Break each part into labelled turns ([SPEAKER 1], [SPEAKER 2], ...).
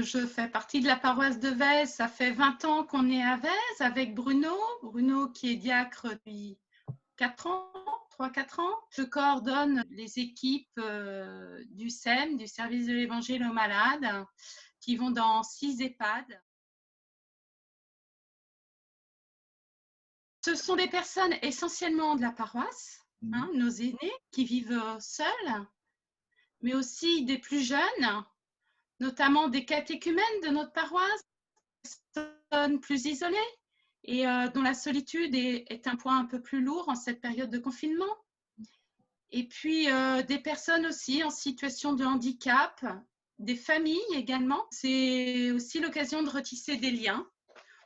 [SPEAKER 1] Je fais partie de la paroisse de Vèze. Ça fait 20 ans qu'on est à Vèze avec Bruno. Bruno qui est diacre depuis 4 ans, 3-4 ans. Je coordonne les équipes du SEM, du service de l'évangile aux malades, qui vont dans 6 EHPAD. Ce sont des personnes essentiellement de la paroisse, nos aînés qui vivent seuls, mais aussi des plus jeunes, notamment des catéchumènes de notre paroisse, des personnes plus isolées et dont la solitude est un point un peu plus lourd en cette période de confinement. Et puis des personnes aussi en situation de handicap, des familles également. C'est aussi l'occasion de retisser des liens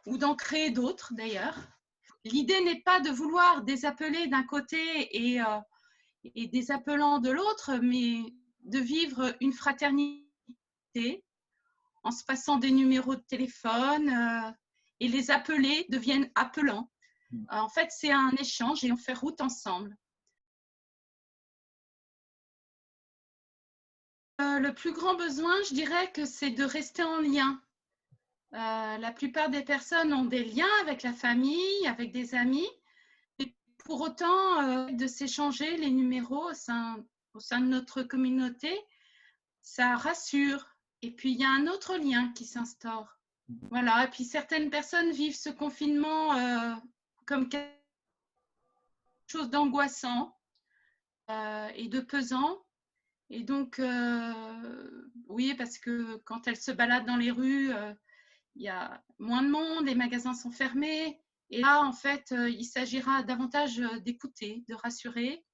[SPEAKER 1] ou d'en créer d'autres d'ailleurs. L'idée n'est pas de vouloir désappeler d'un côté et désappelant de l'autre, mais de vivre une fraternité en se passant des numéros de téléphone et les appelés deviennent appelants. En fait, c'est un échange et on fait route ensemble. Le plus grand besoin, je dirais que c'est de rester en lien. La plupart des personnes ont des liens avec la famille, avec des amis, et pour autant, de s'échanger les numéros au sein de notre communauté, ça rassure. Et puis, il y a un autre lien qui s'instaure. Voilà, et puis certaines personnes vivent ce confinement comme quelque chose d'angoissant et de pesant. Et donc, oui, parce que quand elles se baladent dans les rues, il y a moins de monde, les magasins sont fermés. Et là, en fait, il s'agira davantage d'écouter, de rassurer.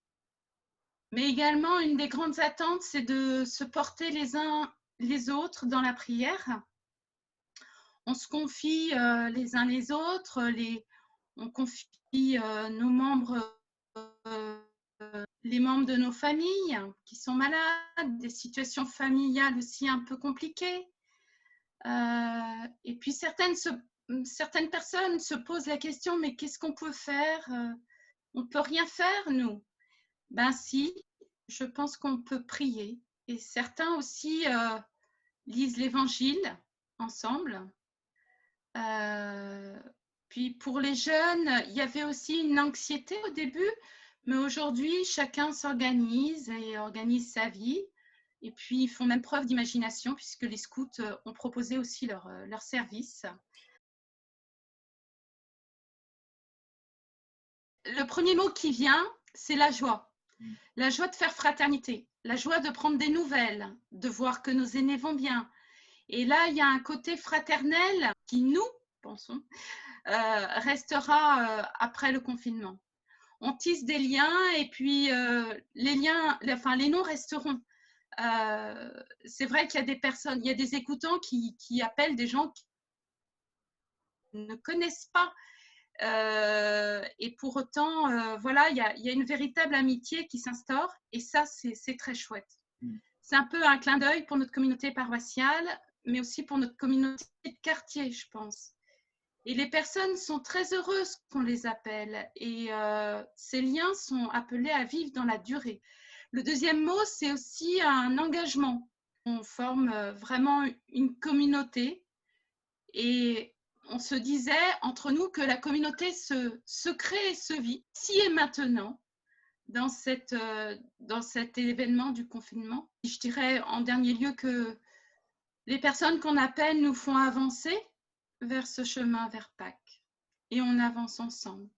[SPEAKER 1] Mais également, une des grandes attentes, c'est de se porter les uns les autres dans la prière. On se confie les uns les autres, on confie nos membres, les membres de nos familles qui sont malades, des situations familiales aussi un peu compliquées. Et puis certaines personnes se posent la question, mais qu'est-ce qu'on peut faire? On ne peut rien faire, nous. Ben si, je pense qu'on peut prier. Et certains aussi lisent l'Évangile ensemble. Puis pour les jeunes, il y avait aussi une anxiété au début, mais aujourd'hui, chacun s'organise et organise sa vie. Et puis, ils font même preuve d'imagination puisque les scouts ont proposé aussi leur service. Le premier mot qui vient, c'est la joie. La joie de faire fraternité, la joie de prendre des nouvelles, de voir que nos aînés vont bien. Et là, il y a un côté fraternel qui, nous, pensons, restera après le confinement. On tisse des liens et puis les noms resteront. C'est vrai qu'il y a des personnes, il y a des écoutants qui appellent des gens qui ne connaissent pas. Et pour autant, voilà, il y a une véritable amitié qui s'instaure et ça, c'est très chouette. C'est un peu un clin d'œil pour notre communauté paroissiale, mais aussi pour notre communauté de quartier, je pense. Et les personnes sont très heureuses qu'on les appelle et ces liens sont appelés à vivre dans la durée. Le deuxième mot, c'est aussi un engagement. On forme vraiment une communauté et on se disait entre nous que la communauté se crée et se vit ici et maintenant dans cet événement du confinement. Je dirais en dernier lieu que les personnes qu'on appelle nous font avancer vers ce chemin vers Pâques et on avance ensemble.